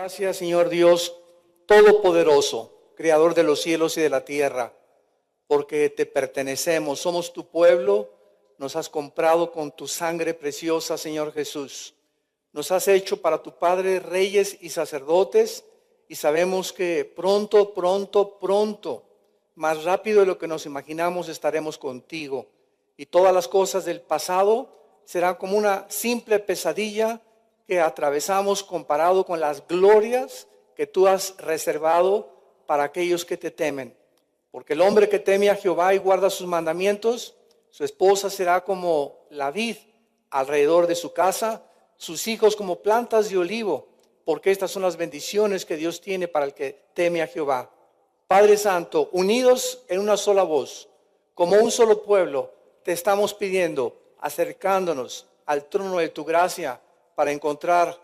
Gracias, Señor Dios Todopoderoso, Creador de los cielos y de la tierra, porque te pertenecemos, somos tu pueblo, nos has comprado con tu sangre preciosa, Señor Jesús. Nos has hecho para tu Padre reyes y sacerdotes, y sabemos que pronto, más rápido de lo que nos imaginamos, estaremos contigo. Y todas las cosas del pasado serán como una simple pesadilla que atravesamos comparado con las glorias que tú has reservado para aquellos que te temen. Porque el hombre que teme a Jehová y guarda sus mandamientos, su esposa será como la vid alrededor de su casa, sus hijos como plantas de olivo, porque estas son las bendiciones que Dios tiene para el que teme a Jehová. Padre Santo, unidos en una sola voz, como un solo pueblo, te estamos pidiendo, acercándonos al trono de tu gracia, para encontrar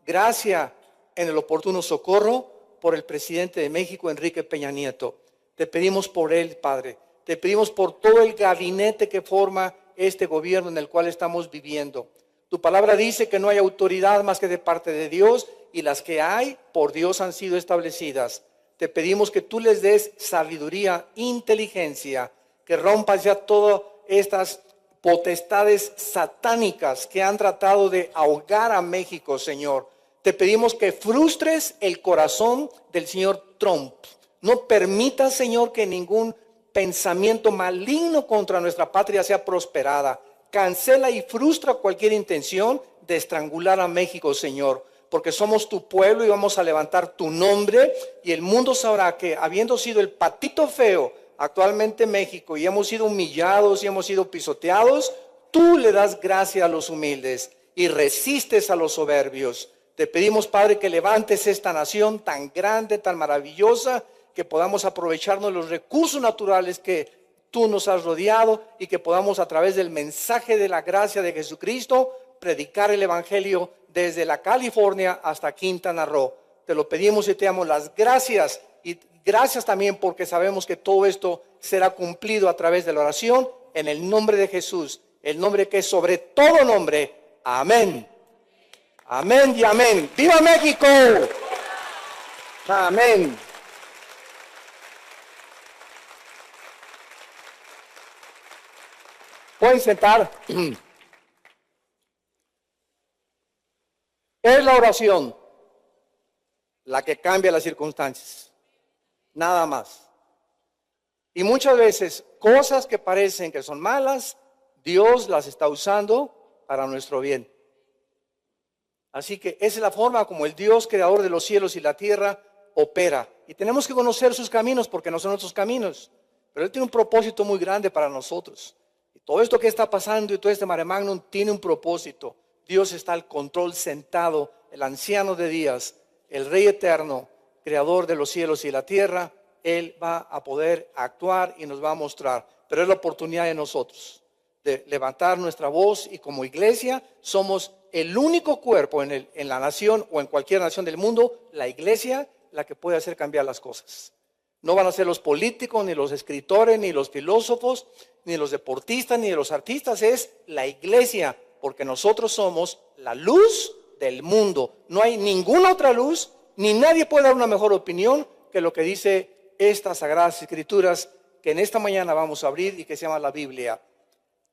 gracia en el oportuno socorro por el presidente de México, Enrique Peña Nieto. Te pedimos por él, Padre. Te pedimos por todo el gabinete que forma este gobierno en el cual estamos viviendo. Tu palabra dice que no hay autoridad más que de parte de Dios, y las que hay por Dios han sido establecidas. Te pedimos que tú les des sabiduría, inteligencia, que rompas ya todas estas potestades satánicas que han tratado de ahogar a México, Señor. Te pedimos que frustres el corazón del señor Trump. No permitas, Señor, que ningún pensamiento maligno contra nuestra patria sea prosperada. Cancela y frustra cualquier intención de estrangular a México, Señor, porque somos tu pueblo y vamos a levantar tu nombre, y el mundo sabrá que, habiendo sido el patito feo actualmente México, y hemos sido humillados y hemos sido pisoteados, tú le das gracia a los humildes y resistes a los soberbios. Te pedimos, Padre, que levantes esta nación tan grande, tan maravillosa, que podamos aprovecharnos de los recursos naturales que tú nos has rodeado, y que podamos, a través del mensaje de la gracia de Jesucristo, predicar el evangelio desde la California hasta Quintana Roo. Te lo pedimos y te damos las gracias, y gracias también porque sabemos que todo esto será cumplido a través de la oración en el nombre de Jesús, el nombre que es sobre todo nombre. Amén. Amén y amén. ¡Viva México! Amén. Pueden sentar. Es la oración la que cambia las circunstancias, nada más. Y muchas veces cosas que parecen que son malas, Dios las está usando para nuestro bien. Así que esa es la forma como el Dios creador de los cielos y la tierra opera. Y tenemos que conocer sus caminos, porque no son nuestros caminos, pero Él tiene un propósito muy grande para nosotros. Y todo esto que está pasando y todo este mare magnum tiene un propósito. Dios está al control, sentado, el anciano de días, el Rey eterno, creador de los cielos y la tierra. Él va a poder actuar y nos va a mostrar. Pero es la oportunidad de nosotros de levantar nuestra voz, y como iglesia somos el único cuerpo en la nación o en cualquier nación del mundo, la iglesia, la que puede hacer cambiar las cosas. No van a ser los políticos, ni los escritores, ni los filósofos, ni los deportistas, ni los artistas. Es la iglesia, porque nosotros somos la luz del mundo. No hay ninguna otra luz, ni nadie puede dar una mejor opinión que lo que dice estas sagradas escrituras que en esta mañana vamos a abrir y que se llama la Biblia.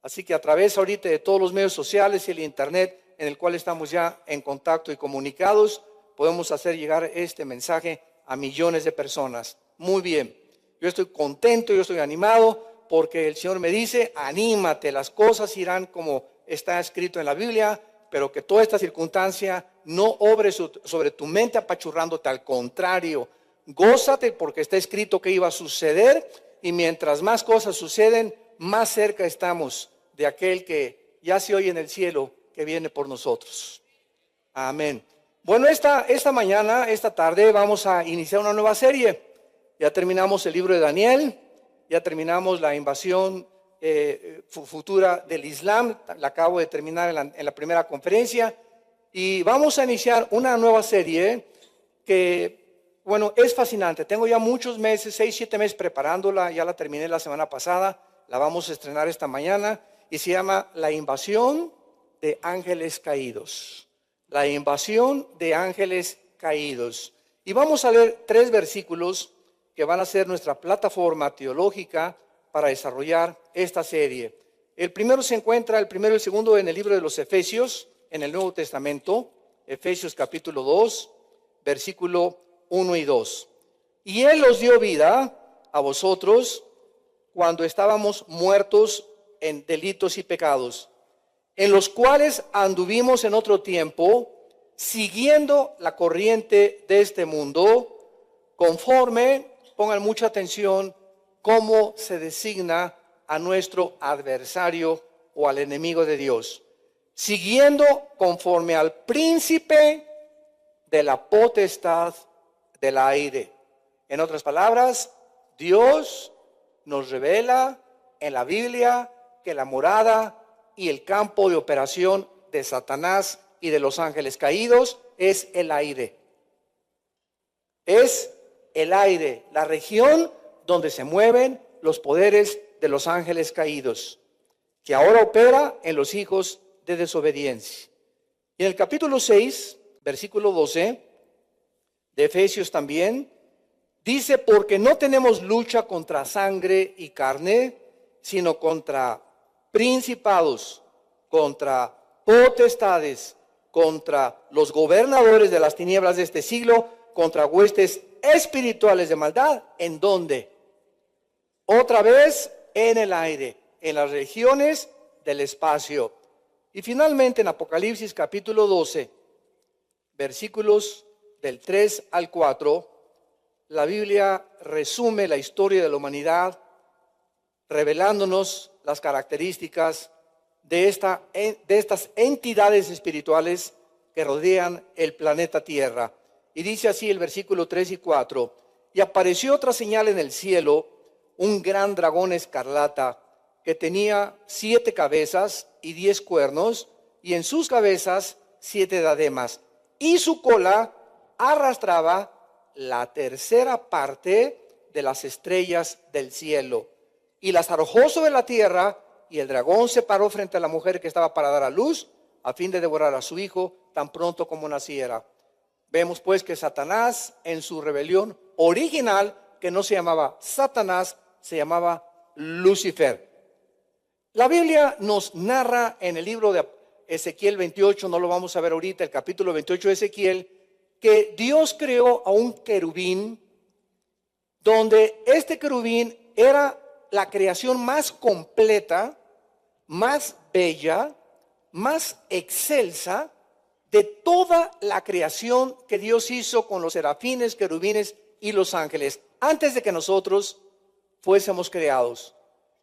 Así que a través ahorita de todos los medios sociales y el internet en el cual estamos ya en contacto y comunicados, podemos hacer llegar este mensaje a millones de personas. Muy bien, yo estoy contento, yo estoy animado, porque el Señor me dice, anímate, las cosas irán como está escrito en la Biblia, pero que toda esta circunstancia no obre sobre tu mente apachurrándote. Al contrario, gózate, porque está escrito que iba a suceder, y mientras más cosas suceden, más cerca estamos de aquel que ya se oye en el cielo, que viene por nosotros. Amén. Bueno, esta mañana, esta tarde, vamos a iniciar una nueva serie. Ya terminamos el libro de Daniel, ya terminamos la invasión futura del Islam, la acabo de terminar en la primera conferencia, y vamos a iniciar una nueva serie que, bueno, es fascinante. Tengo ya muchos meses, 6, 7 meses preparándola, ya la terminé la semana pasada, la vamos a estrenar esta mañana, y se llama La invasión de ángeles caídos. La invasión de ángeles caídos. Y vamos a leer 3 versículos que van a ser nuestra plataforma teológica para desarrollar esta serie. El primero y el segundo en el libro de los Efesios, en el Nuevo Testamento, Efesios capítulo 2, versículo 1 y 2. Y Él os dio vida a vosotros cuando estábamos muertos en delitos y pecados, en los cuales anduvimos en otro tiempo, siguiendo la corriente de este mundo, conforme, pongan mucha atención, cómo se designa a nuestro adversario o al enemigo de Dios, siguiendo conforme al príncipe de la potestad del aire. En otras palabras, Dios nos revela en la Biblia que la morada y el campo de operación de Satanás y de los ángeles caídos es el aire. Es el aire, la región donde se mueven los poderes de los ángeles caídos, que ahora opera en los hijos de desobediencia. Y en el capítulo 6, versículo 12, de Efesios también, dice: porque no tenemos lucha contra sangre y carne, sino contra principados, contra potestades, contra los gobernadores de las tinieblas de este siglo, contra huestes espirituales de maldad. ¿En dónde? Otra vez en el aire, en las regiones del espacio. Y finalmente en Apocalipsis capítulo 12, versículos del 3 al 4, la Biblia resume la historia de la humanidad, revelándonos las características de estas entidades espirituales que rodean el planeta Tierra. Y dice así el versículo 3 y 4: y apareció otra señal en el cielo, un gran dragón escarlata, que tenía 7 cabezas y 10 cuernos, y en sus cabezas 7 diademas, y su cola arrastraba la tercera parte de las estrellas del cielo, y las arrojó sobre la tierra, y el dragón se paró frente a la mujer que estaba para dar a luz, a fin de devorar a su hijo tan pronto como naciera. Vemos pues que Satanás, en su rebelión original, que no se llamaba Satanás, se llamaba Lucifer. La Biblia nos narra en el libro de Ezequiel 28, no lo vamos a ver ahorita, el capítulo 28 de Ezequiel, que Dios creó a un querubín, donde este querubín era la creación más completa, más bella, más excelsa de toda la creación que Dios hizo con los serafines, querubines y los ángeles, antes de que nosotros fuésemos creados.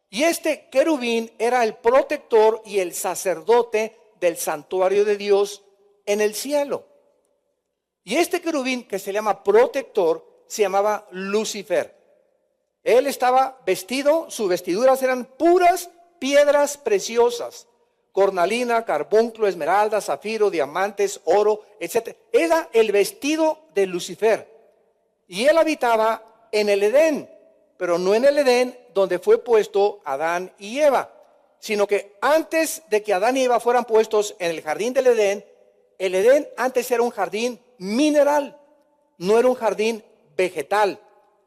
Y este querubín era el protector y el sacerdote del santuario de Dios en el cielo. Y este querubín, que se llama protector, se llamaba Lucifer. Él estaba vestido, sus vestiduras eran puras piedras preciosas: cornalina, carbunclo, esmeralda, zafiro, diamantes, oro, etc. Era el vestido de Lucifer. Y él habitaba en el Edén, pero no en el Edén donde fue puesto Adán y Eva, sino que antes de que Adán y Eva fueran puestos en el jardín del Edén, el Edén antes era un jardín mineral, no era un jardín vegetal.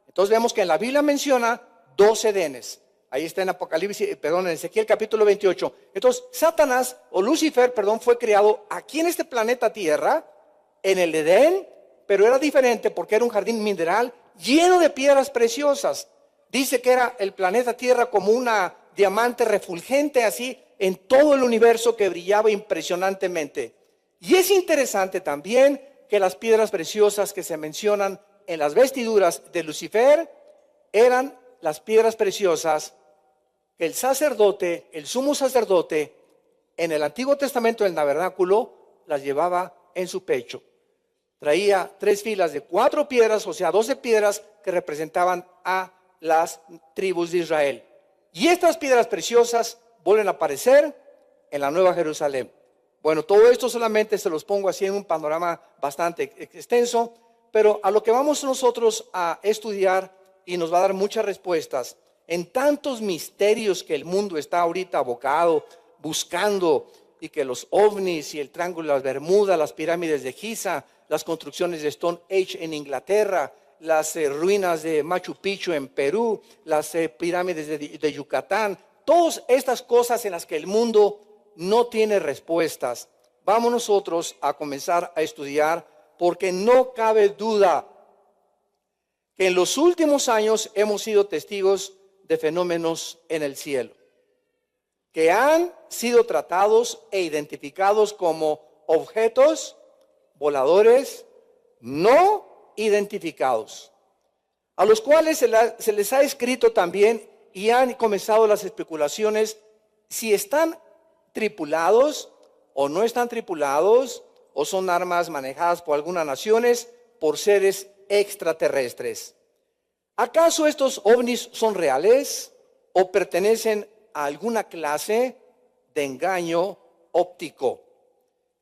Entonces vemos que en la Biblia menciona 2 Edenes. Ahí está en en Ezequiel capítulo 28. Entonces Satanás, o Lucifer, fue creado aquí en este planeta Tierra, en el Edén, pero era diferente porque era un jardín mineral lleno de piedras preciosas. Dice que era el planeta Tierra como una diamante refulgente así en todo el universo, que brillaba impresionantemente. Y es interesante también que las piedras preciosas que se mencionan en las vestiduras de Lucifer eran las piedras preciosas que el sacerdote, el sumo sacerdote, en el Antiguo Testamento del tabernáculo, las llevaba en su pecho. Traía 3 filas de 4 piedras, o sea 12 piedras que representaban a las tribus de Israel. Y estas piedras preciosas vuelven a aparecer en la Nueva Jerusalén. Bueno, todo esto solamente se los pongo así en un panorama bastante extenso, pero a lo que vamos nosotros a estudiar, y nos va a dar muchas respuestas en tantos misterios que el mundo está ahorita abocado, buscando, y que los ovnis y el Triángulo de las Bermudas, las pirámides de Giza, las construcciones de Stonehenge en Inglaterra, las ruinas de Machu Picchu en Perú, las pirámides de Yucatán, todas estas cosas en las que el mundo no tiene respuestas. Vamos nosotros a comenzar a estudiar, porque no cabe duda que en los últimos años hemos sido testigos de fenómenos en el cielo, que han sido tratados e identificados como objetos voladores no identificados, a los cuales se les ha escrito también y han comenzado las especulaciones si están tripulados o no están tripulados, o son armas manejadas por algunas naciones por seres extraterrestres. ¿Acaso estos ovnis son reales o pertenecen a alguna clase de engaño óptico?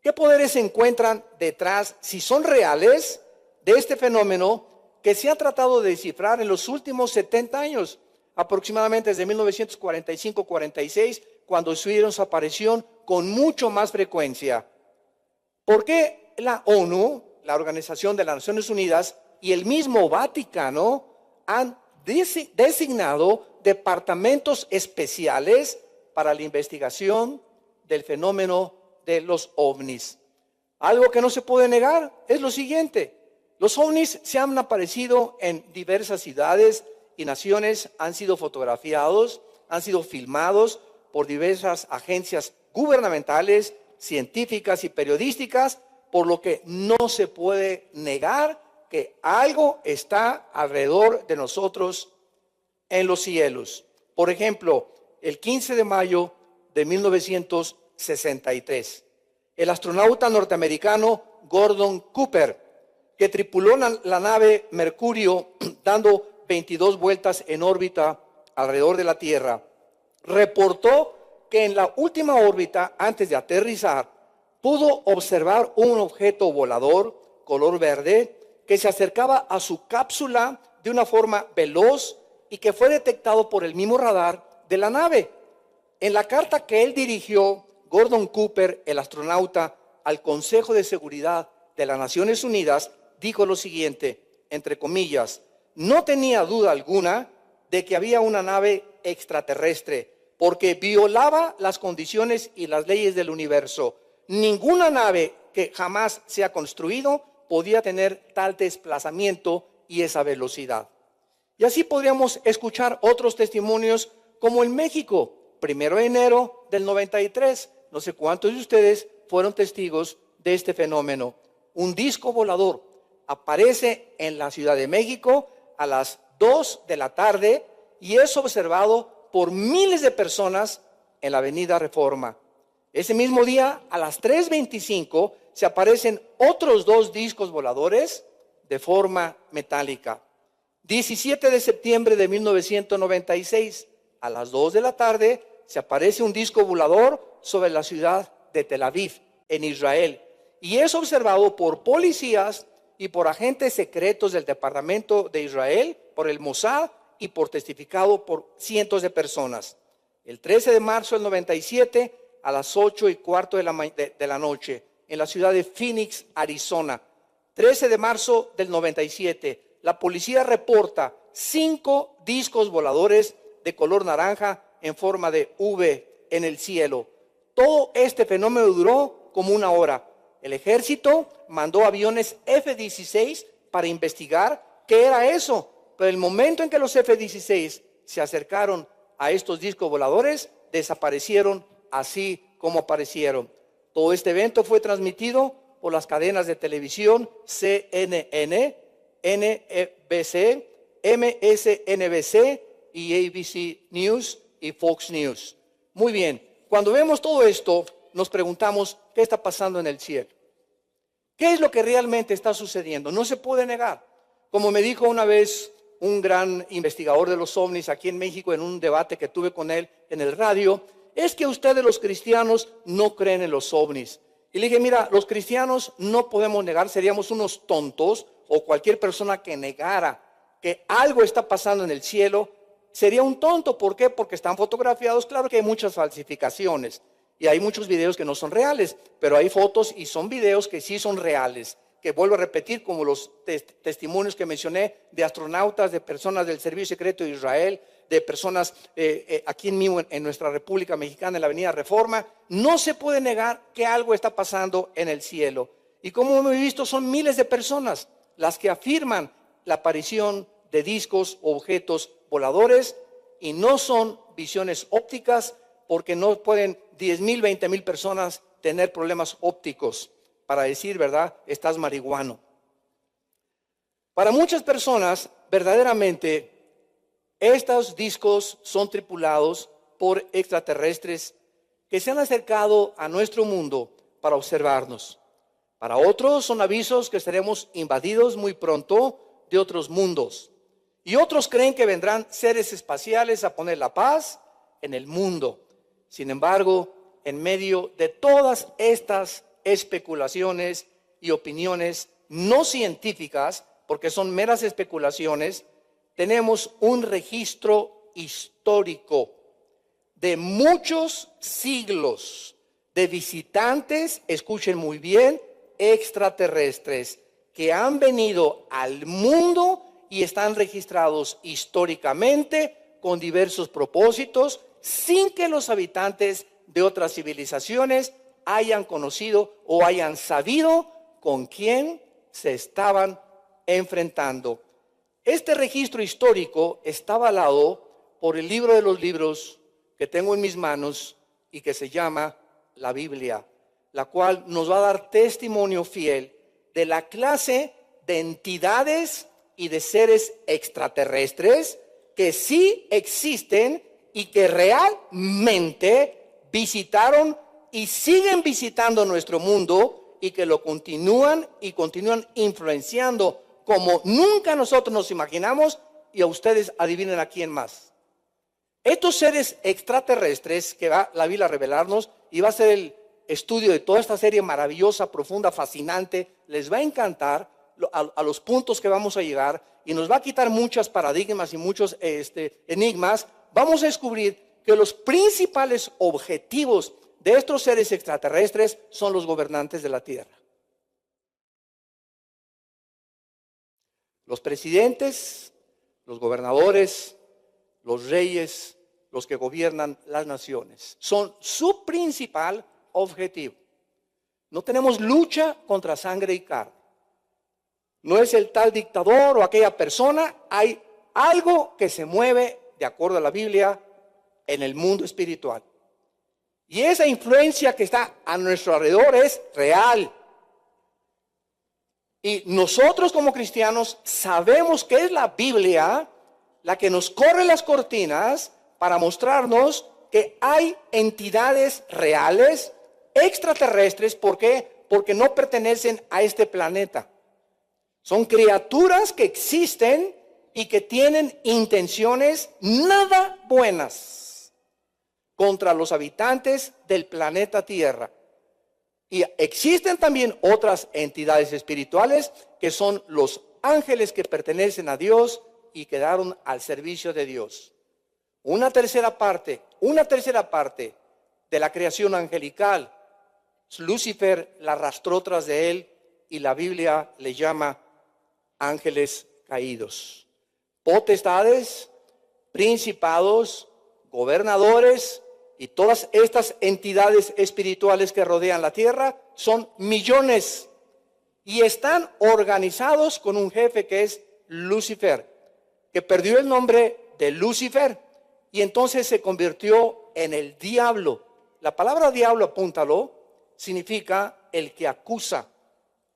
¿Qué poderes se encuentran detrás, si son reales, de este fenómeno que se ha tratado de descifrar en los últimos 70 años, aproximadamente desde 1945-46, cuando tuvieron su aparición con mucho más frecuencia? ¿Por qué la ONU, la Organización de las Naciones Unidas, y el mismo Vaticano han designado departamentos especiales para la investigación del fenómeno de los ovnis? Algo que no se puede negar es lo siguiente: los ovnis se han aparecido en diversas ciudades y naciones, han sido fotografiados, han sido filmados por diversas agencias gubernamentales, científicas y periodísticas, por lo que no se puede negar que algo está alrededor de nosotros en los cielos. Por ejemplo, el 15 de mayo de 1963, el astronauta norteamericano Gordon Cooper, que tripuló la nave Mercurio dando 22 vueltas en órbita alrededor de la Tierra, reportó que en la última órbita, antes de aterrizar, pudo observar un objeto volador color verde que se acercaba a su cápsula de una forma veloz y que fue detectado por el mismo radar de la nave. En la carta que él dirigió, Gordon Cooper, el astronauta, al Consejo de Seguridad de las Naciones Unidas, dijo lo siguiente, entre comillas: no tenía duda alguna de que había una nave extraterrestre, porque violaba las condiciones y las leyes del universo. Ninguna nave que jamás se ha construido podía tener tal desplazamiento y esa velocidad. Y así podríamos escuchar otros testimonios, como en México, 1 de enero del 93. No sé cuántos de ustedes fueron testigos de este fenómeno. Un disco volador aparece en la Ciudad de México a las 2 de la tarde y es observado por miles de personas en la Avenida Reforma. Ese mismo día, a las 3:25, se aparecen otros 2 discos voladores de forma metálica. 17 de septiembre de 1996, a las 2 de la tarde, se aparece un disco volador sobre la ciudad de Tel Aviv, en Israel, y es observado por policías y por agentes secretos del Departamento de Israel, por el Mossad y por testificado por cientos de personas. El 13 de marzo del 97, a las 8:15 de la noche, en la ciudad de Phoenix, Arizona. 13 de marzo del 97, la policía reporta 5 discos voladores de color naranja en forma de V en el cielo. Todo este fenómeno duró como 1 hora. El ejército mandó aviones F-16 para investigar qué era eso. Pero el momento en que los F-16 se acercaron a estos discos voladores, desaparecieron así como aparecieron. Todo este evento fue transmitido por las cadenas de televisión CNN, NBC, MSNBC y ABC News y Fox News. Muy bien, cuando vemos todo esto, nos preguntamos, ¿qué está pasando en el cielo? ¿Qué es lo que realmente está sucediendo? No se puede negar. Como me dijo una vez un gran investigador de los ovnis aquí en México, en un debate que tuve con él en el radio, es que ustedes los cristianos no creen en los ovnis. Y le dije, mira, los cristianos no podemos negar, seríamos unos tontos, o cualquier persona que negara que algo está pasando en el cielo, sería un tonto. ¿Por qué? Porque están fotografiados. Claro que hay muchas falsificaciones y hay muchos videos que no son reales, pero hay fotos y son videos que sí son reales. que vuelvo a repetir, como los testimonios que mencioné de astronautas, de personas del Servicio Secreto de Israel, de personas aquí mismo en nuestra República Mexicana, en la Avenida Reforma. No se puede negar que algo está pasando en el cielo. Y como hemos visto, son miles de personas las que afirman la aparición de discos o objetos voladores, y no son visiones ópticas, porque no pueden 10,000, 20,000 personas tener problemas ópticos para decir, ¿verdad?, estás marihuano. Para muchas personas, verdaderamente, estos discos son tripulados por extraterrestres que se han acercado a nuestro mundo para observarnos. Para otros son avisos que seremos invadidos muy pronto de otros mundos. Y otros creen que vendrán seres espaciales a poner la paz en el mundo. Sin embargo, en medio de todas estas especulaciones y opiniones no científicas, porque son meras especulaciones, tenemos un registro histórico de muchos siglos de visitantes, escuchen muy bien, extraterrestres que han venido al mundo y están registrados históricamente con diversos propósitos, sin que los habitantes de otras civilizaciones hayan conocido o hayan sabido con quién se estaban enfrentando. Este registro histórico está avalado por el libro de los libros que tengo en mis manos y que se llama la Biblia, la cual nos va a dar testimonio fiel de la clase de entidades y de seres extraterrestres que sí existen y que realmente visitaron y siguen visitando nuestro mundo, y que lo continúan influenciando como nunca nosotros nos imaginamos. Y a ustedes adivinen a quién más. Estos seres extraterrestres que va la Biblia a revelarnos, y va a ser el estudio de toda esta serie maravillosa, profunda, fascinante, les va a encantar a los puntos que vamos a llegar, y nos va a quitar muchos paradigmas y muchos enigmas. Vamos a descubrir que los principales objetivos de estos seres extraterrestres son los gobernantes de la tierra. Los presidentes, los gobernadores, los reyes, los que gobiernan las naciones, son su principal objetivo. No tenemos lucha contra sangre y carne. No es el tal dictador o aquella persona. Hay algo que se mueve, de acuerdo a la Biblia, en el mundo espiritual. Y esa influencia que está a nuestro alrededor es real. Y nosotros como cristianos sabemos que es la Biblia la que nos corre las cortinas para mostrarnos que hay entidades reales, extraterrestres. ¿Por qué? Porque no pertenecen a este planeta. Son criaturas que existen y que tienen intenciones nada buenas contra los habitantes del planeta Tierra. Y existen también otras entidades espirituales que son los ángeles que pertenecen a Dios y quedaron al servicio de Dios. Una tercera parte de la creación angelical, Lucifer la arrastró tras de él, y la Biblia le llama ángeles caídos. Potestades, principados, gobernadores y todas estas entidades espirituales que rodean la tierra son millones, y están organizados con un jefe que es Lucifer, que perdió el nombre de Lucifer y entonces se convirtió en el diablo. La palabra diablo, apúntalo, significa el que acusa,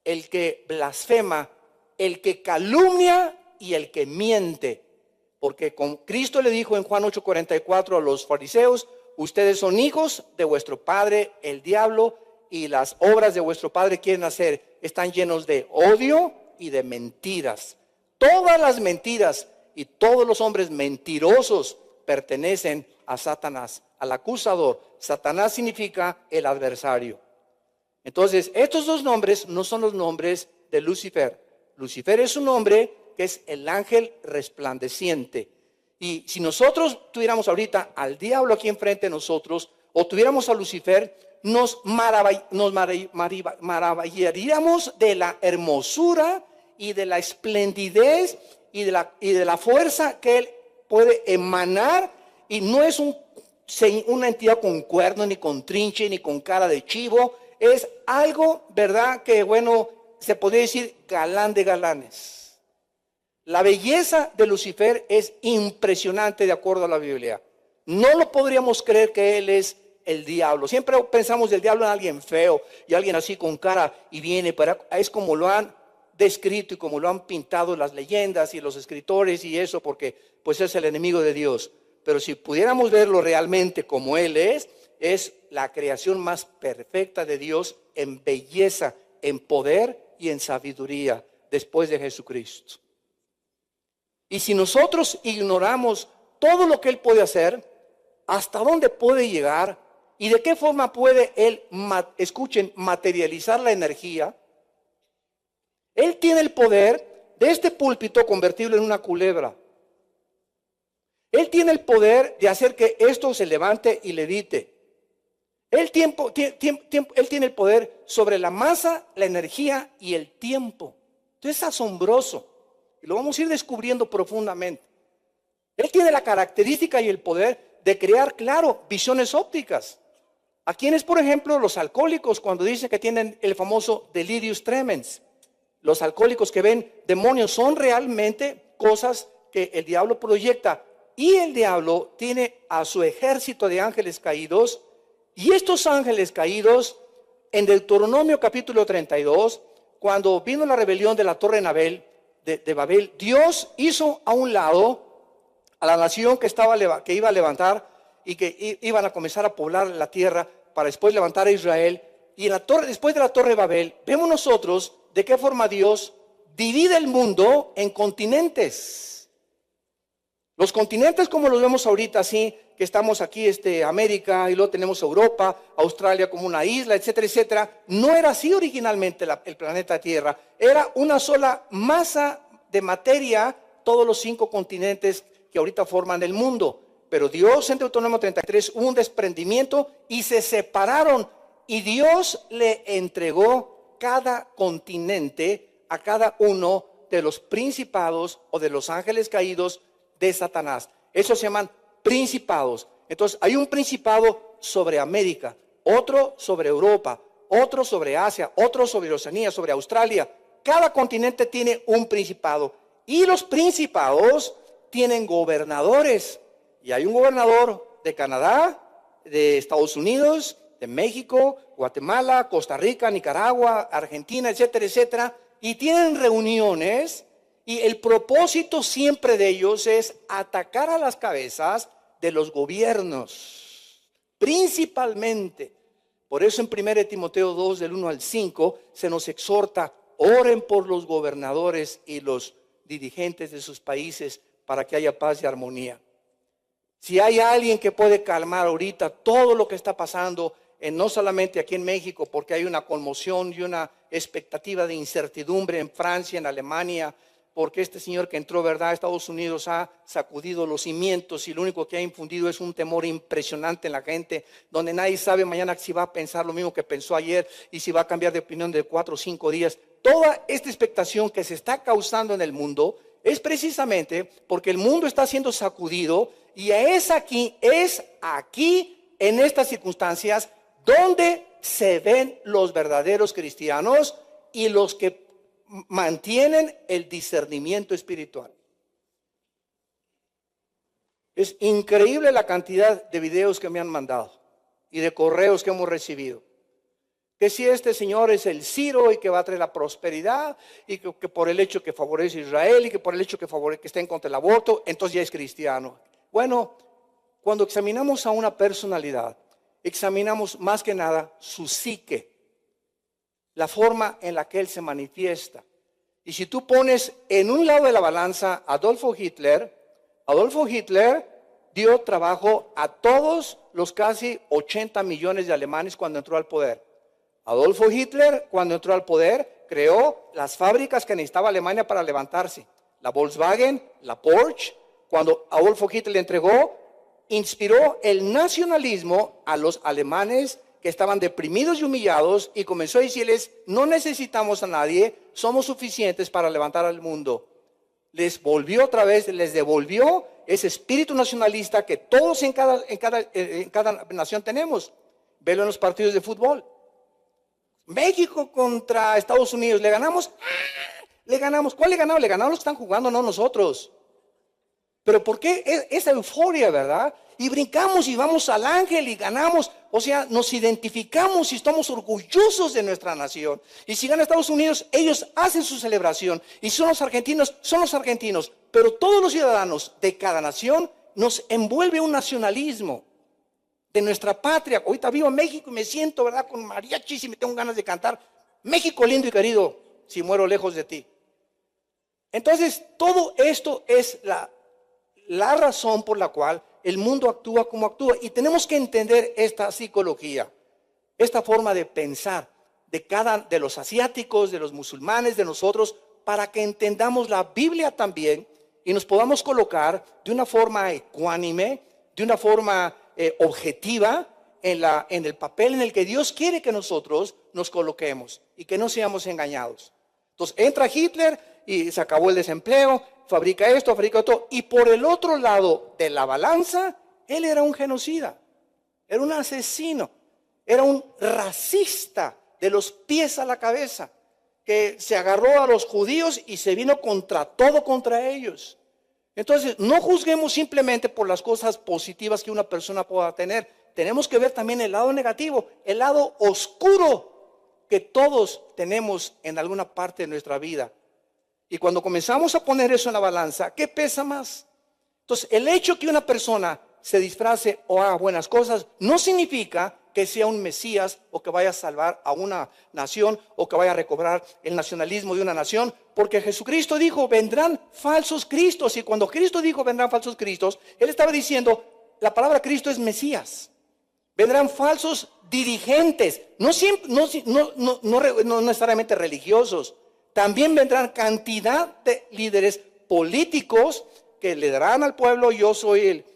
el que blasfema, el que calumnia y el que miente. Porque con Cristo le dijo en Juan 8:44 a los fariseos: ustedes son hijos de vuestro padre el diablo, y las obras de vuestro padre quieren hacer. Están llenos de odio y de mentiras. Todas las mentiras y todos los hombres mentirosos pertenecen a Satanás, al acusador. Satanás significa el adversario. Entonces, estos dos nombres no son los nombres de Lucifer. Lucifer es un nombre que es el ángel resplandeciente. Y si nosotros tuviéramos ahorita al diablo aquí enfrente de nosotros, o tuviéramos a Lucifer, maravillaríamos de la hermosura y de la esplendidez y de la fuerza que Él puede emanar. Y no es una entidad con cuernos, ni con trinche, ni con cara de chivo. Es algo, ¿verdad? Que bueno, se podría decir galán de galanes. La belleza de Lucifer es impresionante de acuerdo a la Biblia. No lo podríamos creer que él es el diablo. Siempre pensamos del diablo en alguien feo y alguien así con cara y viene, pero es como lo han descrito y como lo han pintado las leyendas y los escritores y eso, porque pues es el enemigo de Dios. Pero si pudiéramos verlo realmente como él es la creación más perfecta de Dios en belleza, en poder y en sabiduría después de Jesucristo. Y si nosotros ignoramos todo lo que Él puede hacer, hasta dónde puede llegar y de qué forma puede Él, escuchen, materializar la energía, Él tiene el poder de este púlpito convertirlo en una culebra. Él tiene el poder de hacer que esto se levante y levite. Él tiene el poder sobre la masa, la energía y el tiempo. Entonces es asombroso. Y lo vamos a ir descubriendo profundamente. Él tiene la característica y el poder de crear, claro, visiones ópticas. ¿A quiénes, por ejemplo, los alcohólicos, cuando dicen que tienen el famoso delirium tremens? Los alcohólicos que ven demonios son realmente cosas que el diablo proyecta. Y el diablo tiene a su ejército de ángeles caídos. Y estos ángeles caídos, en Deuteronomio capítulo 32, cuando vino la rebelión de la Torre de Babel, Dios hizo a un lado a la nación que iba a levantar y que iban a comenzar a poblar la tierra para después levantar a Israel. Y después de la Torre de Babel, vemos nosotros de qué forma Dios divide el mundo en continentes. Los continentes como los vemos ahorita, así que estamos aquí, América, y luego tenemos Europa, Australia como una isla, etcétera, etcétera. No era así originalmente el planeta Tierra. Era una sola masa de materia, todos los 5 continentes que ahorita forman el mundo. Pero Dios en Deuteronomio 33 hubo un desprendimiento y se separaron. Y Dios le entregó cada continente a cada uno de los principados o de los ángeles caídos de Satanás. Esos se llaman principados. Entonces hay un principado sobre América, otro sobre Europa, otro sobre Asia, otro sobre Oceanía, sobre Australia. Cada continente tiene un principado. Y los principados tienen gobernadores. Y hay un gobernador de Canadá, de Estados Unidos, de México, Guatemala, Costa Rica, Nicaragua, Argentina, etcétera, etcétera. Y tienen reuniones y el propósito siempre de ellos es atacar a las cabezas de los gobiernos, principalmente. Por eso en 1 Timoteo 2, del 1 al 5, se nos exhorta, oren por los gobernadores y los dirigentes de sus países para que haya paz y armonía. Si hay alguien que puede calmar ahorita todo lo que está pasando, no solamente aquí en México, porque hay una conmoción y una expectativa de incertidumbre en Francia, en Alemania, porque este señor que entró, ¿verdad?, a Estados Unidos ha sacudido los cimientos y lo único que ha infundido es un temor impresionante en la gente, donde nadie sabe mañana si va a pensar lo mismo que pensó ayer y si va a cambiar de opinión de 4 o 5 días. Toda esta expectación que se está causando en el mundo es precisamente porque el mundo está siendo sacudido y es aquí en estas circunstancias donde se ven los verdaderos cristianos y los que mantienen el discernimiento espiritual. Es increíble la cantidad de videos que me han mandado y de correos que hemos recibido. Que si este señor es el Ciro y que va a traer la prosperidad y que por el hecho que favorece a Israel y que por el hecho que está en contra del aborto, entonces ya es cristiano. Bueno, cuando examinamos a una personalidad, examinamos más que nada su psique, la forma en la que él se manifiesta. Y si tú pones en un lado de la balanza a Adolfo Hitler dio trabajo a todos los casi 80 millones de alemanes cuando entró al poder. Adolfo Hitler, cuando entró al poder, creó las fábricas que necesitaba Alemania para levantarse. La Volkswagen, la Porsche. Cuando Adolfo Hitler le entregó, inspiró el nacionalismo a los alemanes que estaban deprimidos y humillados, y comenzó a decirles: no necesitamos a nadie, somos suficientes para levantar al mundo. Les volvió otra vez, les devolvió ese espíritu nacionalista que todos en cada nación tenemos. Velo en los partidos de fútbol. México contra Estados Unidos, ¿le ganamos? Le ganamos. ¿Cuál le ganamos? Le ganamos los que están jugando, no nosotros. Pero ¿por qué esa euforia, verdad? Y brincamos y vamos al ángel y ganamos. O sea, nos identificamos y estamos orgullosos de nuestra nación. Y si gana Estados Unidos, ellos hacen su celebración. Y son los argentinos. Pero todos los ciudadanos de cada nación nos envuelve un nacionalismo de nuestra patria. Ahorita vivo en México y me siento, ¿verdad?, con mariachis y me tengo ganas de cantar: México lindo y querido, si muero lejos de ti. Entonces, todo esto es la razón por la cual el mundo actúa como actúa. Y tenemos que entender esta psicología, esta forma de pensar de los asiáticos, de los musulmanes, de nosotros, para que entendamos la Biblia también y nos podamos colocar de una forma ecuánime, de una forma objetiva en el papel en el que Dios quiere que nosotros nos coloquemos y que no seamos engañados. Entonces entra Hitler y se acabó el desempleo, fabrica esto, fabrica esto, y por el otro lado de la balanza, él era un genocida, era un asesino, era un racista de los pies a la cabeza, que se agarró a los judíos y se vino contra ellos. Entonces, no juzguemos simplemente por las cosas positivas que una persona pueda tener. Tenemos que ver también el lado negativo, el lado oscuro que todos tenemos en alguna parte de nuestra vida. Y cuando comenzamos a poner eso en la balanza, ¿qué pesa más? Entonces, el hecho que una persona se disfrace o haga buenas cosas no significa que sea un Mesías o que vaya a salvar a una nación o que vaya a recobrar el nacionalismo de una nación, porque Jesucristo dijo: vendrán falsos cristos. Y cuando Cristo dijo vendrán falsos cristos, Él estaba diciendo, la palabra Cristo es Mesías. Vendrán falsos dirigentes, no necesariamente religiosos. También vendrán cantidad de líderes políticos que le darán al pueblo: yo soy el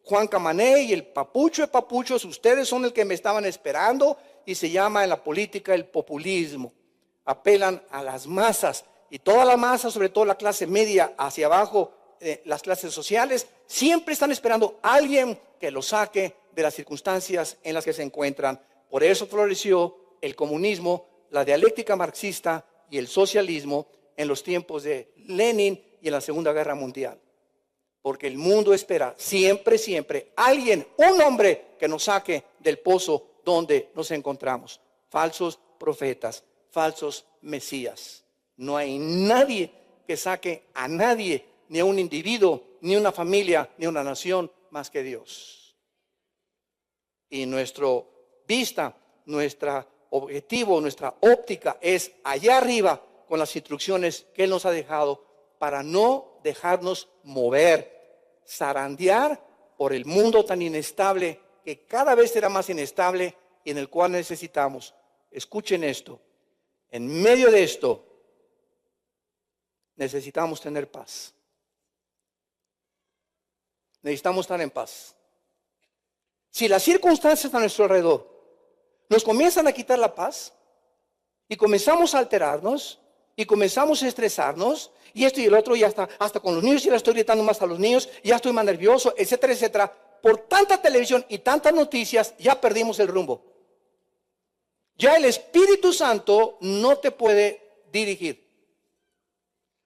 Juan Camané y el papucho de papuchos, ustedes son el que me estaban esperando. Y se llama en la política el populismo. Apelan a las masas, y toda la masa, sobre todo la clase media hacia abajo, las clases sociales, siempre están esperando a alguien que los saque de las circunstancias en las que se encuentran. Por eso floreció el comunismo, la dialéctica marxista y el socialismo en los tiempos de Lenin y en la Segunda Guerra Mundial. Porque el mundo espera siempre alguien, un hombre que nos saque del pozo donde nos encontramos. Falsos profetas, falsos mesías. No hay nadie que saque a nadie, ni a un individuo, ni una familia, ni una nación, más que Dios. Y nuestra vista, nuestro objetivo, nuestra óptica es allá arriba, con las instrucciones que Él nos ha dejado, para no dejarnos mover, zarandear por el mundo tan inestable, que cada vez será más inestable, y en el cual necesitamos, escuchen esto, en medio de esto necesitamos tener paz. Necesitamos estar en paz. Si las circunstancias a nuestro alrededor nos comienzan a quitar la paz, y comenzamos a alterarnos, y comenzamos a estresarnos, y esto y el otro, y hasta con los niños ya le estoy gritando más a los niños, ya estoy más nervioso, etcétera, etcétera. Por tanta televisión y tantas noticias, ya perdimos el rumbo. Ya el Espíritu Santo no te puede dirigir.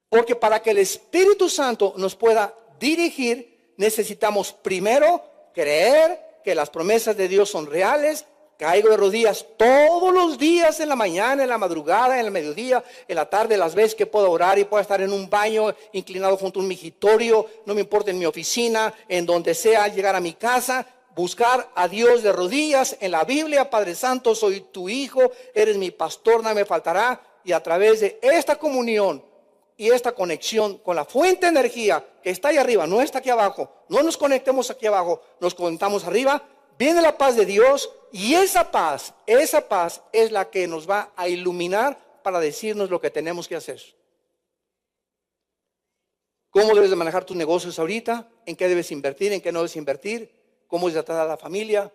Porque para que el Espíritu Santo nos pueda dirigir, necesitamos primero creer que las promesas de Dios son reales. Caigo de rodillas todos los días, en la mañana, en la madrugada, en el mediodía, en la tarde, las veces que puedo orar, y puedo estar en un baño, inclinado junto a un migitorio, no me importa, en mi oficina, en donde sea, llegar a mi casa, buscar a Dios de rodillas en la Biblia. Padre Santo, soy tu hijo, eres mi pastor, nada me faltará. Y a través de esta comunión y esta conexión con la fuente de energía que está ahí arriba, no está aquí abajo, no nos conectemos aquí abajo, nos conectamos arriba, viene la paz de Dios. Y esa paz es la que nos va a iluminar para decirnos lo que tenemos que hacer. ¿Cómo debes de manejar tus negocios ahorita? ¿En qué debes invertir? ¿En qué no debes invertir? ¿Cómo debes tratar a la familia?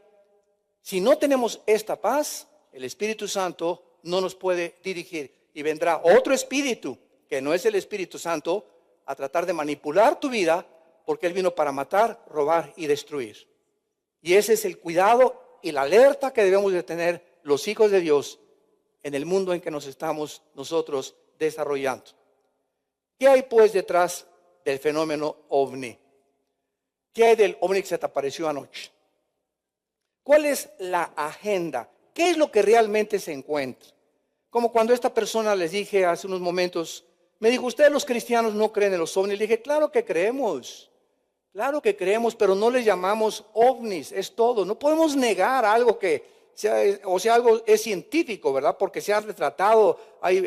Si no tenemos esta paz, el Espíritu Santo no nos puede dirigir. Y vendrá otro espíritu, que no es el Espíritu Santo, a tratar de manipular tu vida, porque Él vino para matar, robar y destruir. Y ese es el cuidado y la alerta que debemos de tener los hijos de Dios en el mundo en que nos estamos nosotros desarrollando. ¿Qué hay pues detrás del fenómeno ovni? ¿Qué hay del ovni que se te apareció anoche? ¿Cuál es la agenda? ¿Qué es lo que realmente se encuentra? Como cuando esta persona, les dije hace unos momentos, me dijo, ¿ustedes los cristianos no creen en los ovnis? Le dije, claro que creemos, pero no les llamamos ovnis, es todo. No podemos negar algo que sea, algo es científico, ¿verdad? Porque se ha retratado, hay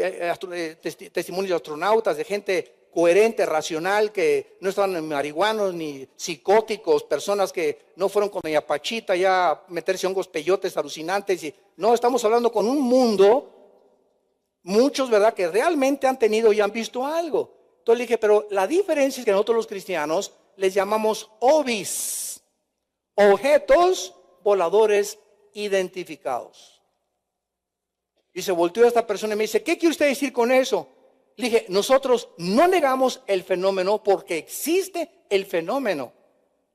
testimonios de astronautas, de gente coherente, racional, que no estaban ni marihuanos ni psicóticos, personas que no fueron con doña Pachita ya a meterse hongos peyotes alucinantes. No, estamos hablando con un mundo, muchos, ¿verdad?, que realmente han tenido y han visto algo. Entonces le dije, pero la diferencia es que nosotros los cristianos les llamamos OVIs, objetos voladores identificados. Y se volteó a esta persona y me dice, ¿qué quiere usted decir con eso? Le dije, nosotros no negamos el fenómeno porque existe el fenómeno.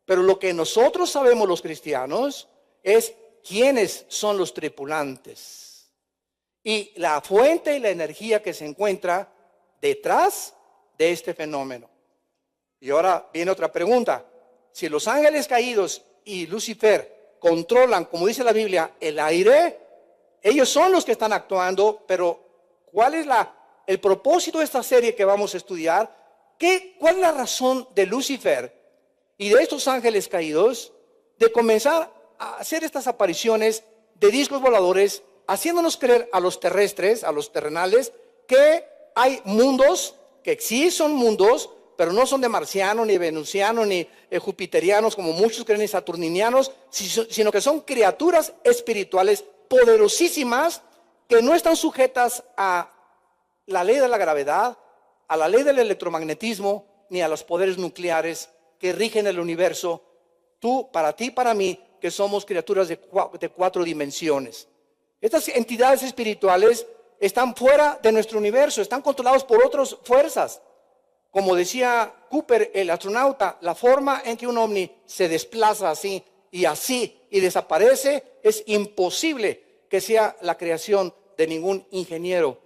Pero lo que nosotros sabemos los cristianos es quiénes son los tripulantes. Y la fuente y la energía que se encuentra detrás de este fenómeno. Y ahora viene otra pregunta. Si los ángeles caídos y Lucifer controlan, como dice la Biblia, el aire, ellos son los que están actuando, pero ¿cuál es el propósito de esta serie que vamos a estudiar? ¿Cuál es la razón de Lucifer y de estos ángeles caídos de comenzar a hacer estas apariciones de discos voladores, haciéndonos creer a los terrestres, a los terrenales, que hay mundos, que sí son mundos, pero no son de marcianos, ni venusianos, ni jupiterianos, como muchos creen, ni saturninianos, sino que son criaturas espirituales poderosísimas que no están sujetas a la ley de la gravedad, a la ley del electromagnetismo, ni a los poderes nucleares que rigen el universo. Para ti, para mí, que somos criaturas de 4 dimensiones. Estas entidades espirituales están fuera de nuestro universo, están controlados por otras fuerzas. Como decía Cooper, el astronauta, la forma en que un ovni se desplaza así y desaparece, es imposible que sea la creación de ningún ingeniero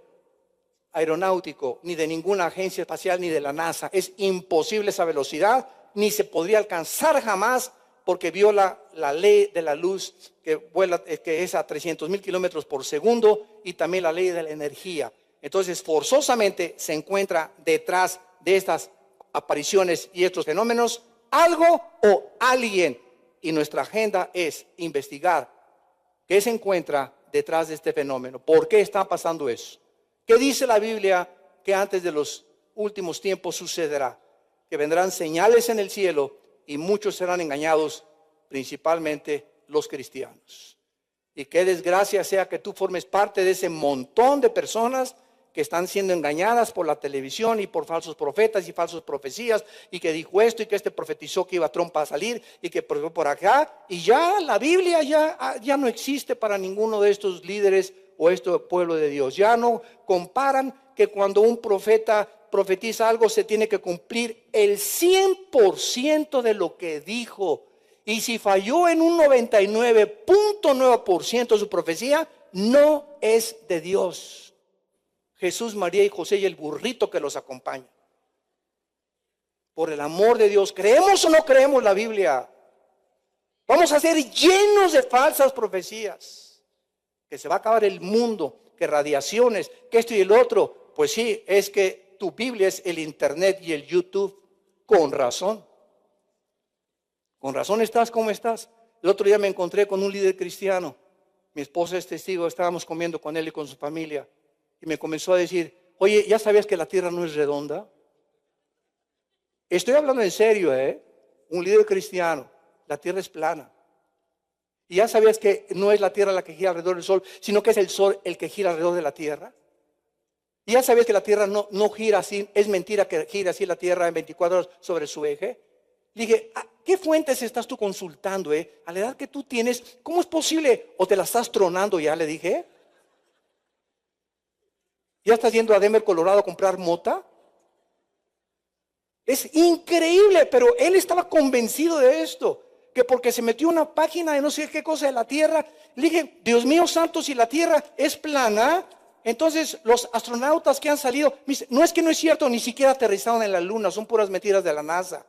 aeronáutico, ni de ninguna agencia espacial, ni de la NASA. Es imposible esa velocidad, ni se podría alcanzar jamás, porque viola la ley de la luz que vuela, que es a 300,000 kilómetros por segundo, y también la ley de la energía. Entonces, forzosamente se encuentra detrás de estas apariciones y estos fenómenos algo o alguien, y nuestra agenda es investigar qué se encuentra detrás de este fenómeno, por qué está pasando eso. ¿Qué dice la Biblia que antes de los últimos tiempos sucederá? Que vendrán señales en el cielo y muchos serán engañados, principalmente los cristianos. Y qué desgracia sea que tú formes parte de ese montón de personas que están siendo engañadas por la televisión y por falsos profetas y falsas profecías, y que dijo esto y que este profetizó que iba Trump a salir y que por acá, y ya la Biblia ya no existe para ninguno de estos líderes o este pueblo de Dios. Ya no comparan que cuando un profeta profetiza algo se tiene que cumplir el 100% de lo que dijo, y si falló en un 99.9% de su profecía, no es de Dios. Jesús, María y José y el burrito que los acompaña. Por el amor de Dios, ¿creemos o no creemos la Biblia? Vamos a ser llenos de falsas profecías, que se va a acabar el mundo, que radiaciones, que esto y el otro. Pues sí, es que tu Biblia es el internet y el YouTube. Con razón estás como estás. El otro día me encontré con un líder cristiano, mi esposa es testigo, estábamos comiendo con él y con su familia, y me comenzó a decir, oye, ¿ya sabías que la tierra no es redonda? Estoy hablando en serio, un líder cristiano, la tierra es plana. ¿Y ya sabías que no es la tierra la que gira alrededor del sol, sino que es el sol el que gira alrededor de la tierra? ¿Y ya sabías que la tierra no gira así? Es mentira que gira así la tierra en 24 horas sobre su eje. Le dije, ¿qué fuentes estás tú consultando, a la edad que tú tienes? ¿Cómo es posible? ¿O te la estás tronando ya? Le dije. ¿Ya estás yendo a Denver, Colorado a comprar mota? Es increíble, pero él estaba convencido de esto, que porque se metió una página de no sé qué cosa de la Tierra, le dije, Dios mío santo, si la Tierra es plana, entonces los astronautas que han salido, me dice, no es que no es cierto, ni siquiera aterrizaron en la Luna, son puras mentiras de la NASA.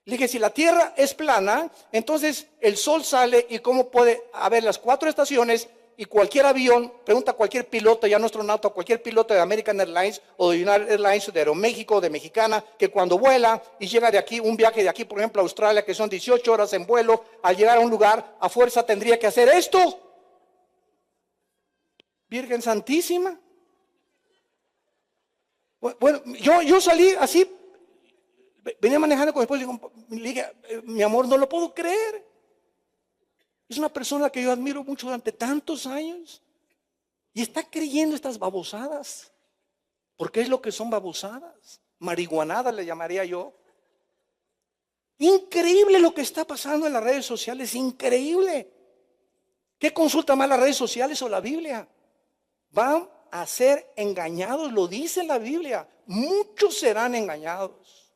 Le dije, si la Tierra es plana, entonces el Sol sale y cómo puede haber las 4 estaciones y cualquier avión, pregunta a cualquier piloto, ya no astronauta, cualquier piloto de American Airlines o de United Airlines, de Aeroméxico, de Mexicana, que cuando vuela y llega de aquí, un viaje de aquí, por ejemplo, a Australia, que son 18 horas en vuelo, al llegar a un lugar, a fuerza tendría que hacer esto. Virgen Santísima. Bueno, yo salí así, venía manejando con mi esposa y le dije, mi amor, no lo puedo creer. Es una persona que yo admiro mucho durante tantos años y está creyendo estas babosadas. Porque es lo que son babosadas. Marihuanadas le llamaría yo. Increíble lo que está pasando en las redes sociales, increíble. ¿Qué consulta más las redes sociales o la Biblia? Van a ser engañados, lo dice la Biblia. Muchos serán engañados.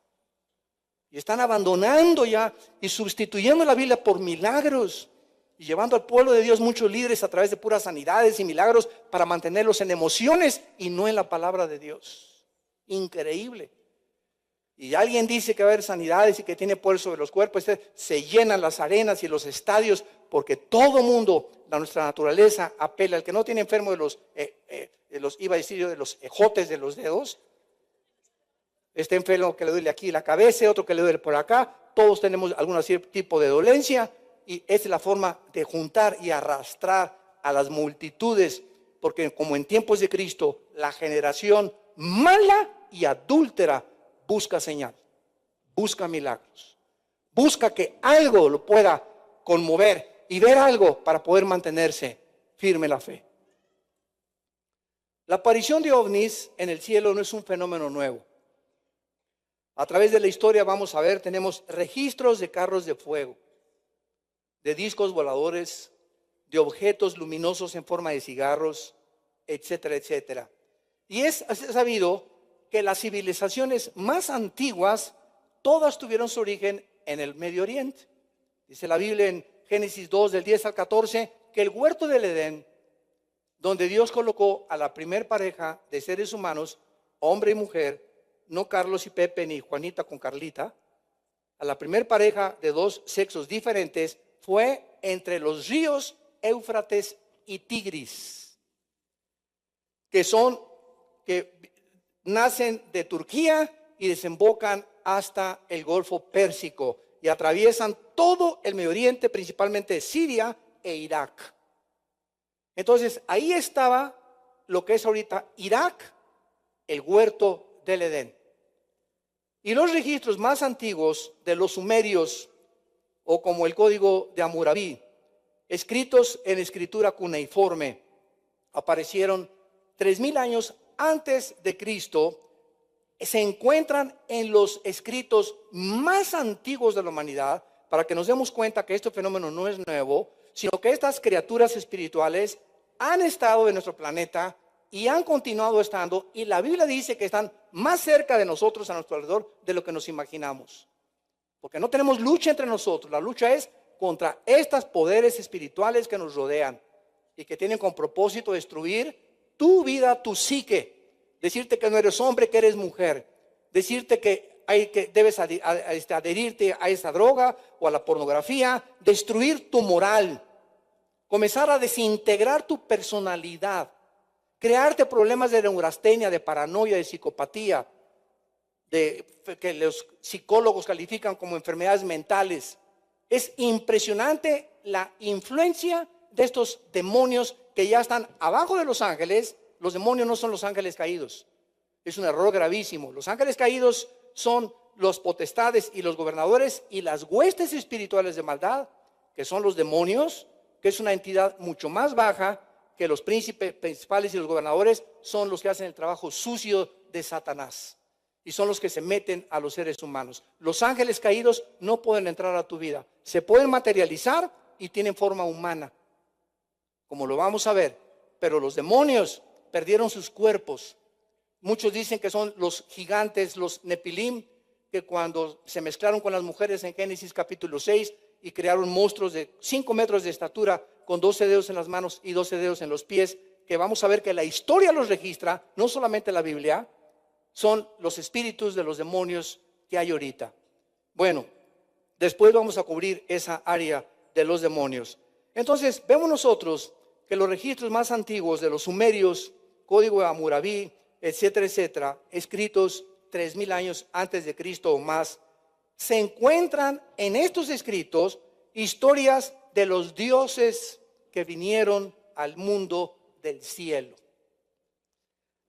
Y están abandonando ya y sustituyendo la Biblia por milagros. Y llevando al pueblo de Dios muchos líderes a través de puras sanidades y milagros para mantenerlos en emociones y no en la palabra de Dios. Increíble. Y alguien dice que va a haber sanidades y que tiene poder sobre los cuerpos, se llenan las arenas y los estadios porque todo mundo, nuestra naturaleza apela. El que no tiene enfermo de los iba a decir yo, de los ejotes de los dedos, este enfermo que le duele aquí la cabeza, otro que le duele por acá, todos tenemos algún tipo de dolencia. Y esa es la forma de juntar y arrastrar a las multitudes, porque como en tiempos de Cristo, la generación mala y adúltera busca señal, busca milagros, busca que algo lo pueda conmover y ver algo para poder mantenerse firme en la fe. La aparición de ovnis en el cielo no es un fenómeno nuevo. A través de la historia vamos a ver, tenemos registros de carros de fuego, de discos voladores, de objetos luminosos en forma de cigarros, etcétera, etcétera. Y es sabido que las civilizaciones más antiguas, todas tuvieron su origen en el Medio Oriente. Dice la Biblia en Génesis 2, del 10 al 14, que el huerto del Edén, donde Dios colocó a la primer pareja de seres humanos, hombre y mujer, no Carlos y Pepe ni Juanita con Carlita, a la primer pareja de 2 sexos diferentes, fue entre los ríos Éufrates y Tigris, que nacen de Turquía y desembocan hasta el Golfo Pérsico y atraviesan todo el Medio Oriente, principalmente Siria e Irak. Entonces ahí estaba lo que es ahorita Irak, el huerto del Edén. Y los registros más antiguos de los sumerios, o como el código de Hammurabi, escritos en escritura cuneiforme, aparecieron 3000 años antes de Cristo, se encuentran en los escritos más antiguos de la humanidad, para que nos demos cuenta que este fenómeno no es nuevo, sino que estas criaturas espirituales han estado en nuestro planeta y han continuado estando, y la Biblia dice que están más cerca de nosotros, a nuestro alrededor, de lo que nos imaginamos. Porque no tenemos lucha entre nosotros, la lucha es contra estos poderes espirituales que nos rodean y que tienen como propósito destruir tu vida, tu psique, decirte que no eres hombre, que eres mujer, decirte que debes adherirte a esa droga o a la pornografía, destruir tu moral, comenzar a desintegrar tu personalidad, crearte problemas de neurastenia, de paranoia, de psicopatía, que los psicólogos califican como enfermedades mentales. Es impresionante la influencia de estos demonios que ya están abajo de los ángeles. Los demonios no son los ángeles caídos. Es un error gravísimo. Los ángeles caídos son los potestades y los gobernadores y las huestes espirituales de maldad, que son los demonios, que es una entidad mucho más baja que los príncipes principales y los gobernadores, son los que hacen el trabajo sucio de Satanás. y son los que se meten a los seres humanos. Los ángeles caídos no pueden entrar a tu vida. Se pueden materializar y tienen forma humana, como lo vamos a ver. Pero los demonios perdieron sus cuerpos. Muchos dicen que son los gigantes, los Nepilim, que cuando se mezclaron con las mujeres en Génesis capítulo 6 y crearon monstruos de 5 metros de estatura con 12 dedos en las manos y 12 dedos en los pies, que vamos a ver que la historia los registra, no solamente la Biblia, son los espíritus de los demonios que hay ahorita. Bueno, después vamos a cubrir esa área de los demonios. Entonces, vemos nosotros que los registros más antiguos de los sumerios, código de Hammurabi, etcétera, etcétera, escritos 3000 años antes de Cristo o más, se encuentran en estos escritos historias de los dioses que vinieron al mundo del cielo.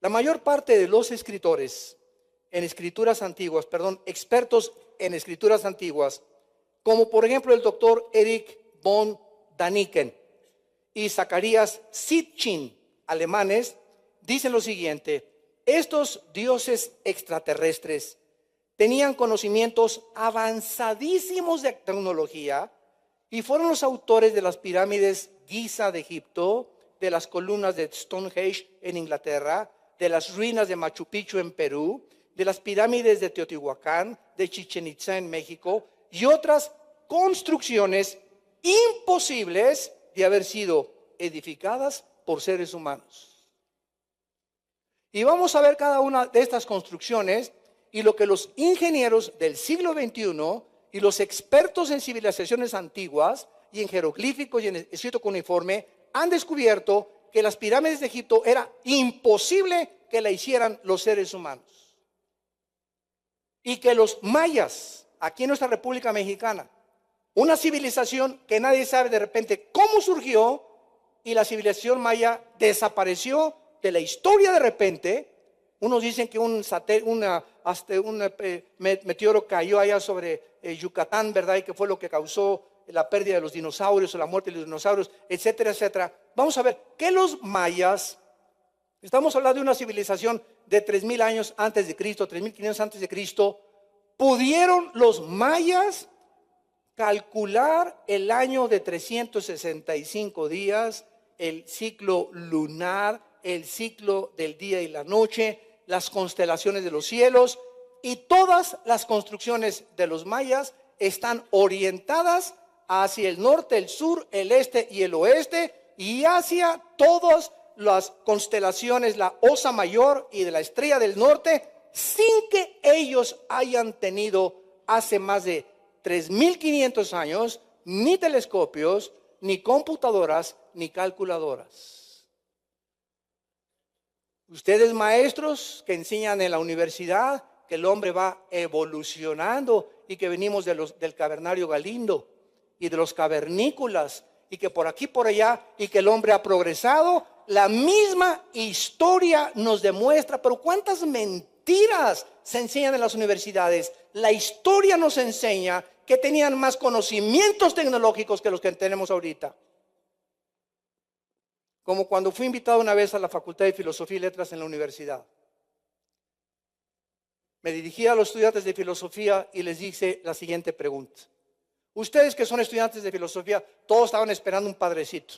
La mayor parte de los escritores en escrituras antiguas, expertos en escrituras antiguas, como por ejemplo el doctor Erich von Daniken y Zacarías Sitchin, alemanes, dicen lo siguiente: estos dioses extraterrestres tenían conocimientos avanzadísimos de tecnología y fueron los autores de las pirámides Giza de Egipto, de las columnas de Stonehenge en Inglaterra, de las ruinas de Machu Picchu en Perú, de las pirámides de Teotihuacán, de Chichén Itzá en México y otras construcciones imposibles de haber sido edificadas por seres humanos. Y vamos a ver cada una de estas construcciones y lo que los ingenieros del siglo XXI y los expertos en civilizaciones antiguas y en jeroglíficos y en escrito cuneiforme han descubierto que las pirámides de Egipto era imposible que la hicieran los seres humanos. Y que los mayas, aquí en nuestra República Mexicana, una civilización que nadie sabe de repente cómo surgió, y la civilización maya desapareció de la historia de repente. Unos dicen que un meteoro cayó allá sobre Yucatán, ¿verdad? Y que fue lo que causó la pérdida de los dinosaurios o la muerte de los dinosaurios, etcétera, etcétera. Vamos a ver que los mayas, estamos hablando de una civilización de 3000 años antes de Cristo, 3500 antes de Cristo, pudieron los mayas calcular el año de 365 días, el ciclo lunar, el ciclo del día y la noche, las constelaciones de los cielos, y todas las construcciones de los mayas están orientadas hacia el norte, el sur, el este y el oeste, y hacia todas las constelaciones, la Osa Mayor y de la Estrella del Norte, sin que ellos hayan tenido hace más de 3500 años ni telescopios, ni computadoras, ni calculadoras. Ustedes maestros que enseñan en la universidad que el hombre va evolucionando y que venimos del cavernario Galindo y de los cavernícolas y que por aquí por allá y que el hombre ha progresado, la misma historia nos demuestra. Pero cuántas mentiras se enseñan en las universidades. La historia nos enseña que tenían más conocimientos tecnológicos que los que tenemos ahorita. Como cuando fui invitado una vez a la Facultad de Filosofía y Letras en la universidad. Me dirigí a los estudiantes de filosofía y les hice la siguiente pregunta. Ustedes que son estudiantes de filosofía, todos estaban esperando un padrecito.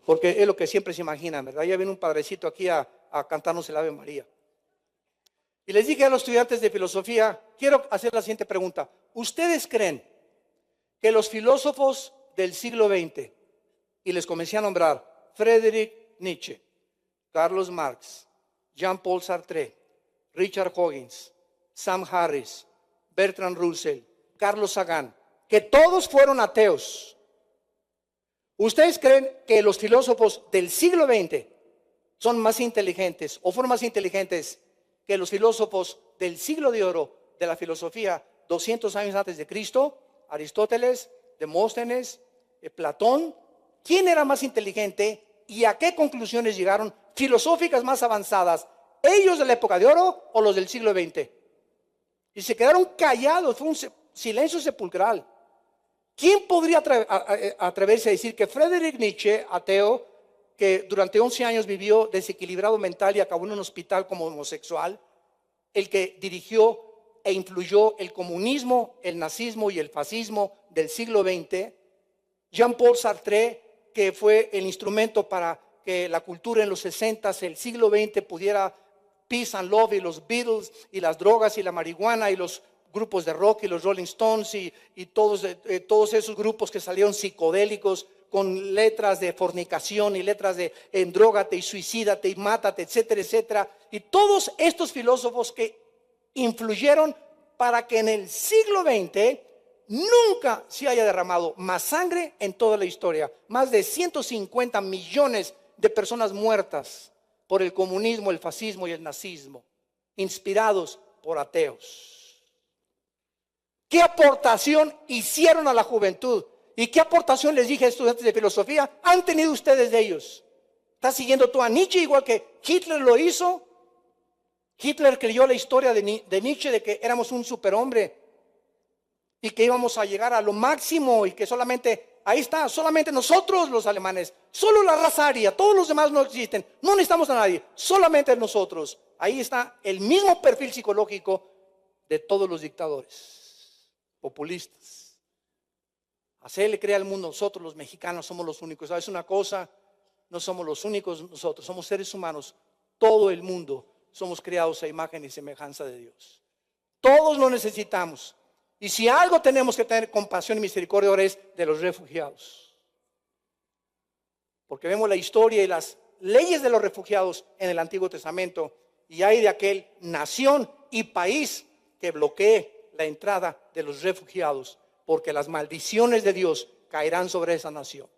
Porque es lo que siempre se imaginan, ¿verdad? Ya viene un padrecito aquí a cantarnos el Ave María. Y les dije a los estudiantes de filosofía, quiero hacer la siguiente pregunta. ¿Ustedes creen que los filósofos del siglo XX, y les comencé a nombrar Friedrich Nietzsche, Carlos Marx, Jean-Paul Sartre, Richard Dawkins, Sam Harris, Bertrand Russell, Carlos Sagan, que todos fueron ateos? ¿Ustedes creen que los filósofos del siglo XX son más inteligentes o fueron más inteligentes que los filósofos del siglo de oro de la filosofía 200 años antes de Cristo? Aristóteles, Demóstenes, Platón. ¿Quién era más inteligente y a qué conclusiones llegaron filosóficas más avanzadas? ¿Ellos de la época de oro o los del siglo XX? Y se quedaron callados, fue un silencio sepulcral. ¿Quién podría atreverse a decir que Friedrich Nietzsche, ateo, que durante 11 años vivió desequilibrado mental y acabó en un hospital como homosexual, el que dirigió e influyó el comunismo, el nazismo y el fascismo del siglo XX. Jean-Paul Sartre, que fue el instrumento para que la cultura en los 60s, el siglo XX, pudiera peace and love, y los Beatles y las drogas y la marihuana y los grupos de rock y los Rolling Stones y todos esos grupos que salieron psicodélicos con letras de fornicación y letras de endrógate y suicídate y mátate, etcétera, etcétera. Y todos estos filósofos que influyeron para que en el siglo XX nunca se haya derramado más sangre en toda la historia. Más de 150 millones de personas muertas por el comunismo, el fascismo y el nazismo, inspirados por ateos. ¿Qué aportación hicieron a la juventud? ¿Y qué aportación les dije a estudiantes de filosofía han tenido ustedes de ellos? ¿Estás siguiendo tú a Nietzsche igual que Hitler lo hizo? Hitler creyó la historia de Nietzsche de que éramos un superhombre y que íbamos a llegar a lo máximo y que solamente, ahí está, solamente nosotros los alemanes, solo la raza aria, todos los demás no existen, no necesitamos a nadie, solamente nosotros. Ahí está el mismo perfil psicológico de todos los dictadores populistas. Hacerle creer al mundo, nosotros los mexicanos somos los únicos. ¿Sabes una cosa? No somos los únicos nosotros, somos seres humanos, todo el mundo somos creados a imagen y semejanza de Dios. Todos lo necesitamos. Y si algo tenemos que tener compasión y misericordia ahora es de los refugiados. Porque vemos la historia y las leyes de los refugiados en el Antiguo Testamento, y hay de aquel nación y país que bloquee la entrada de los refugiados, porque las maldiciones de Dios caerán sobre esa nación.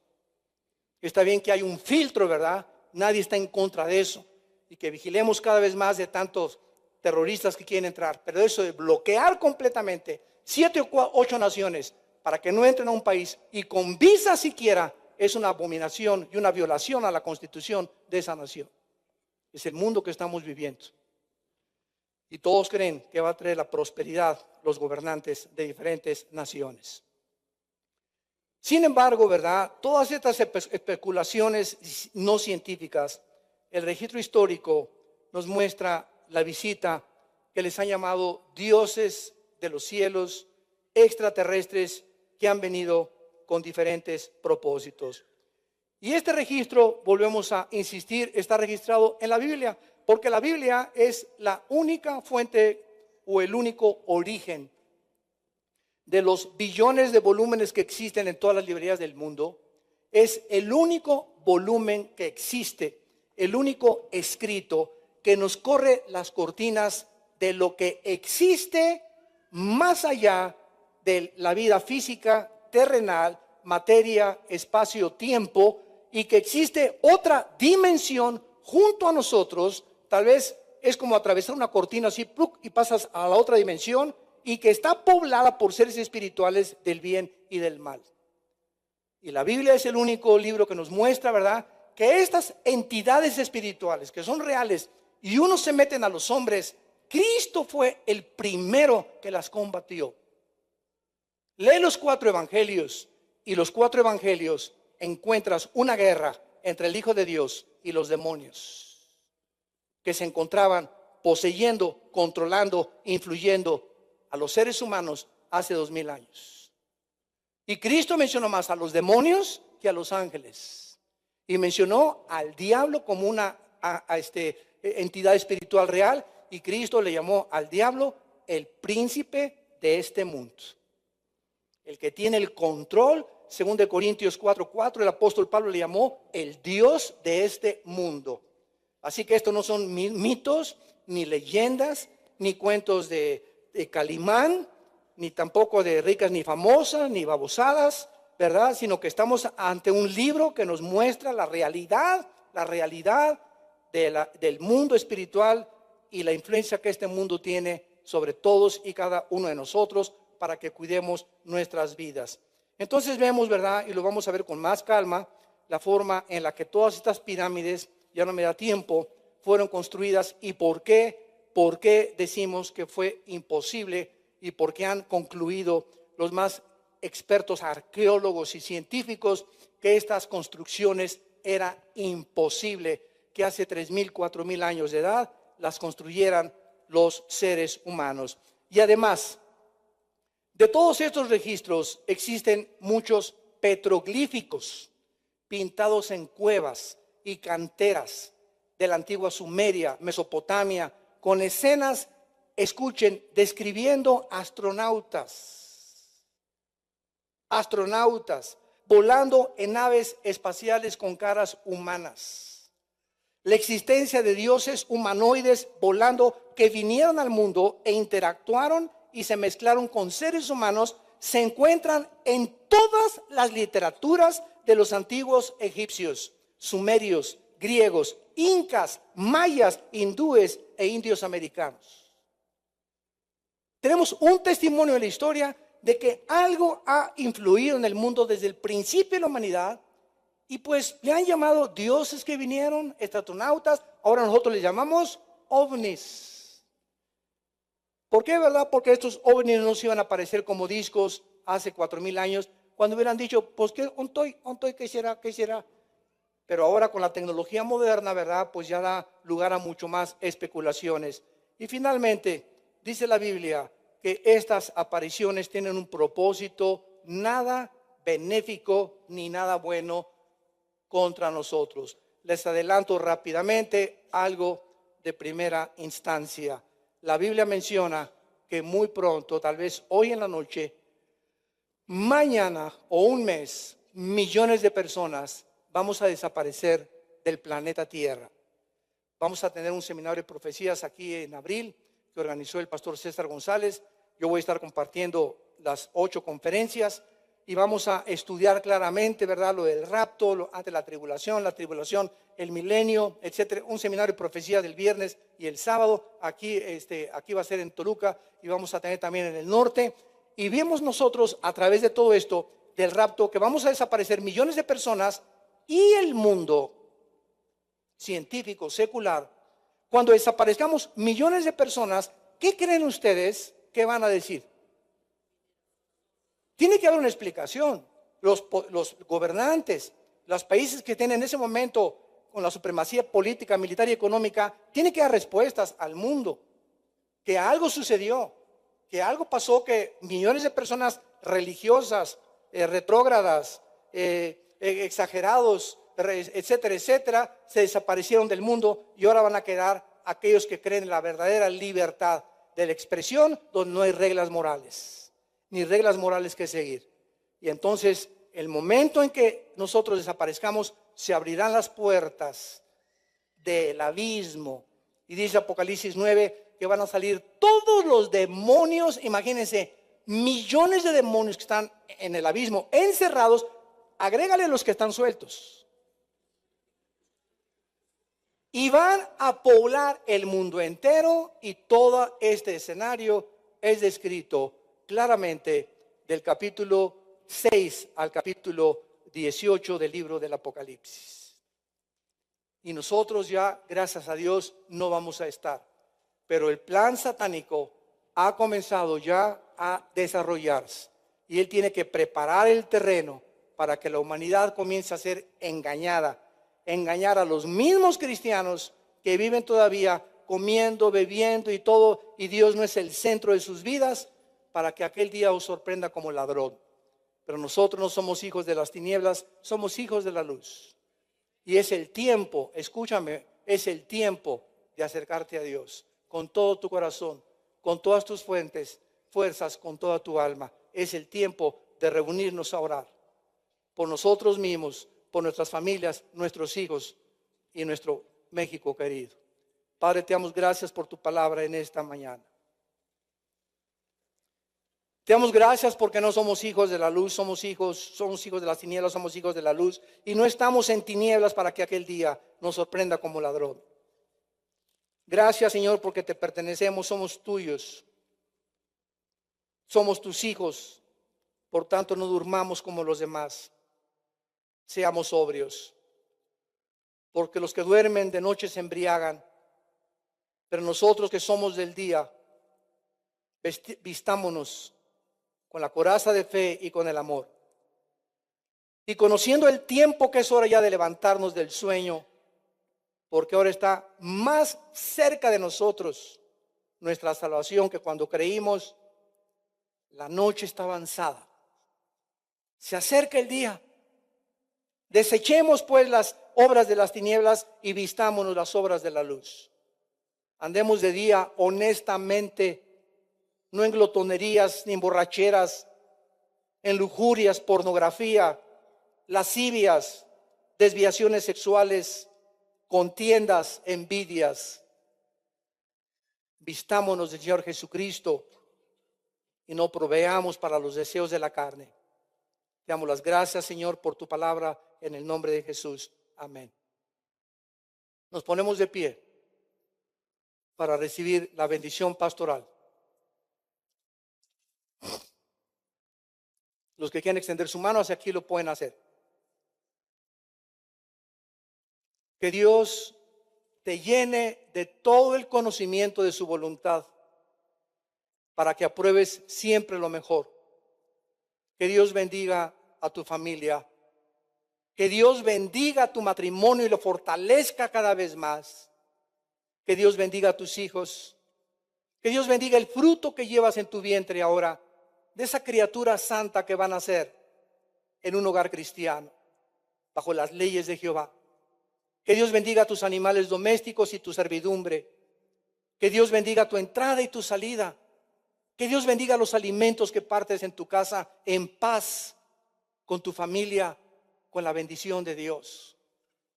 Está bien que hay un filtro, ¿verdad? Nadie está en contra de eso, y que vigilemos cada vez más de tantos terroristas que quieren entrar, pero eso de bloquear completamente 7 o 8 naciones para que no entren a un país y con visa siquiera, es una abominación y una violación a la constitución de esa nación. Es el mundo que estamos viviendo. Y todos creen que va a traer la prosperidad los gobernantes de diferentes naciones. Sin embargo, ¿verdad? Todas estas especulaciones no científicas, el registro histórico nos muestra la visita que les han llamado dioses de los cielos, extraterrestres que han venido con diferentes propósitos. Y este registro, volvemos a insistir, está registrado en la Biblia, porque la Biblia es la única fuente o el único origen de los billones de volúmenes que existen en todas las librerías del mundo. Es el único volumen que existe, el único escrito que nos corre las cortinas de lo que existe más allá de la vida física, terrenal, materia, espacio, tiempo, y que existe otra dimensión junto a nosotros. Tal vez es como atravesar una cortina así, ¡pluc!, y pasas a la otra dimensión, y que está poblada por seres espirituales del bien y del mal. Y la Biblia es el único libro que nos muestra, ¿verdad?, que estas entidades espirituales que son reales y unos se meten a los hombres, Cristo fue el primero que las combatió. Lee los 4 evangelios y los 4 evangelios encuentras una guerra entre el Hijo de Dios y los demonios que se encontraban poseyendo, controlando, influyendo a los seres humanos hace 2000 años. Y Cristo mencionó más a los demonios que a los ángeles. Y mencionó al diablo como una entidad espiritual real. Y Cristo le llamó al diablo el príncipe de este mundo. El que tiene el control, según de Corintios 4:4, el apóstol Pablo le llamó el Dios de este mundo. Así que esto no son mitos, ni leyendas, ni cuentos de Calimán, ni tampoco de ricas ni famosas, ni babosadas, ¿verdad? Sino que estamos ante un libro que nos muestra la realidad del mundo espiritual y la influencia que este mundo tiene sobre todos y cada uno de nosotros para que cuidemos nuestras vidas. Entonces vemos, ¿verdad? Y lo vamos a ver con más calma, la forma en la que todas estas pirámides, ya no me da tiempo, fueron construidas y por qué decimos que fue imposible y por qué han concluido los más expertos arqueólogos y científicos que estas construcciones era imposible que hace 3000, 4000 años de edad las construyeran los seres humanos. Y además, de todos estos registros existen muchos petroglíficos pintados en cuevas y canteras de la antigua Sumeria, Mesopotamia, con escenas, escuchen, describiendo astronautas volando en naves espaciales con caras humanas. La existencia de dioses humanoides volando que vinieron al mundo e interactuaron y se mezclaron con seres humanos se encuentran en todas las literaturas de los antiguos egipcios, sumerios, griegos, incas, mayas, hindúes e indios americanos. Tenemos un testimonio en la historia de que algo ha influido en el mundo desde el principio de la humanidad, y pues le han llamado dioses que vinieron, astronautas, ahora nosotros les llamamos ovnis. ¿Por qué, verdad? Porque estos ovnis no se iban a aparecer como discos hace 4,000 años, cuando hubieran dicho, pues ¿qué ontoy, qué será? Pero ahora con la tecnología moderna, ¿verdad? Pues ya da lugar a mucho más especulaciones. Y finalmente, dice la Biblia que estas apariciones tienen un propósito nada benéfico ni nada bueno contra nosotros. Les adelanto rápidamente algo de primera instancia. La Biblia menciona que muy pronto, tal vez hoy en la noche, mañana o un mes, millones de personas vamos a desaparecer del planeta Tierra. Vamos a tener un seminario de profecías aquí en abril que organizó el pastor César González. Yo voy a estar compartiendo las 8 conferencias y vamos a estudiar claramente, ¿verdad? Lo del rapto, antes la tribulación, el milenio, etcétera. Un seminario de profecía del viernes y el sábado. Aquí va a ser en Toluca y vamos a tener también en el norte. Y vemos nosotros a través de todo esto del rapto que vamos a desaparecer millones de personas y el mundo científico, secular. Cuando desaparezcamos millones de personas, ¿qué creen ustedes que van a decir? Tiene que haber una explicación. Los gobernantes, los países que tienen en ese momento con la supremacía política, militar y económica, tienen que dar respuestas al mundo. Que algo sucedió, que algo pasó, que millones de personas religiosas, retrógradas, exagerados, etcétera, etcétera, se desaparecieron del mundo y ahora van a quedar aquellos que creen en la verdadera libertad de la expresión, donde no hay reglas morales, ni reglas morales que seguir. Y entonces, el momento en que nosotros desaparezcamos, se abrirán las puertas del abismo. Y dice Apocalipsis 9 que van a salir todos los demonios, imagínense, millones de demonios que están en el abismo, encerrados, agrégale los que están sueltos. Y van a poblar el mundo entero, y todo este escenario es descrito claramente del capítulo 6 al capítulo 18 del libro del Apocalipsis. Y nosotros ya, gracias a Dios, no vamos a estar. Pero el plan satánico ha comenzado ya a desarrollarse. Y él tiene que preparar el terreno para que la humanidad comience a ser engañada. Engañar a los mismos cristianos que viven todavía comiendo, bebiendo y todo, y Dios no es el centro de sus vidas, para que aquel día os sorprenda como ladrón. Pero nosotros no somos hijos de las tinieblas, somos hijos de la luz. Y es el tiempo, escúchame, es el tiempo de acercarte a Dios con todo tu corazón, con todas tus fuerzas, con toda tu alma. Es el tiempo de reunirnos a orar por nosotros mismos, por nuestras familias, nuestros hijos y nuestro México querido. Padre, te damos gracias por tu palabra en esta mañana. Te damos gracias porque no somos hijos de la luz, somos hijos de las tinieblas, somos hijos de la luz, y no estamos en tinieblas para que aquel día nos sorprenda como ladrón. Gracias, Señor, porque te pertenecemos, somos tuyos, somos tus hijos, por tanto no durmamos como los demás. Seamos sobrios, porque los que duermen de noche se embriagan, pero nosotros que somos del día, vistámonos con la coraza de fe y con el amor. Y conociendo el tiempo que es hora ya de levantarnos del sueño, porque ahora está más cerca de nosotros nuestra salvación, que cuando creímos, la noche está avanzada. Se acerca el día. Desechemos pues las obras de las tinieblas y vistámonos las obras de la luz. Andemos de día honestamente, no en glotonerías ni en borracheras, en lujurias, pornografía, lascivias, desviaciones sexuales, contiendas, envidias. Vistámonos del Señor Jesucristo y no proveamos para los deseos de la carne. Te damos las gracias, Señor, por tu palabra en el nombre de Jesús. Amén. Nos ponemos de pie para recibir la bendición pastoral. Los que quieran extender su mano hacia aquí lo pueden hacer. Que Dios te llene de todo el conocimiento de su voluntad para que apruebes siempre lo mejor. Que Dios bendiga a tu familia. Que Dios bendiga a tu matrimonio y lo fortalezca cada vez más. Que Dios bendiga a tus hijos. Que Dios bendiga el fruto que llevas en tu vientre ahora, de esa criatura santa que van a ser en un hogar cristiano, bajo las leyes de Jehová. Que Dios bendiga a tus animales domésticos y tu servidumbre. Que Dios bendiga tu entrada y tu salida. Que Dios bendiga los alimentos que partes en tu casa en paz, con tu familia, con la bendición de Dios.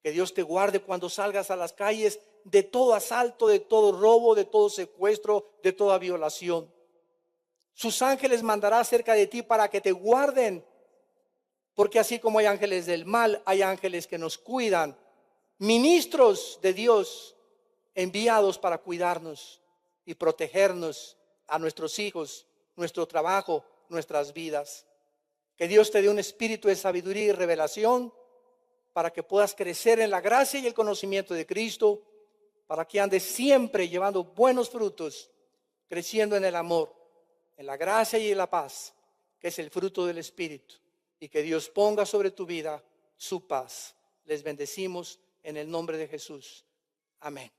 Que Dios te guarde cuando salgas a las calles de todo asalto, de todo robo, de todo secuestro, de toda violación. Sus ángeles mandará cerca de ti para que te guarden, porque así como hay ángeles del mal, hay ángeles que nos cuidan, ministros de Dios enviados para cuidarnos y protegernos a nuestros hijos, nuestro trabajo, nuestras vidas. Que Dios te dé un espíritu de sabiduría y revelación para que puedas crecer en la gracia y el conocimiento de Cristo, para que andes siempre llevando buenos frutos, creciendo en el amor, en la gracia y en la paz, que es el fruto del Espíritu, y que Dios ponga sobre tu vida su paz. Les bendecimos en el nombre de Jesús. Amén.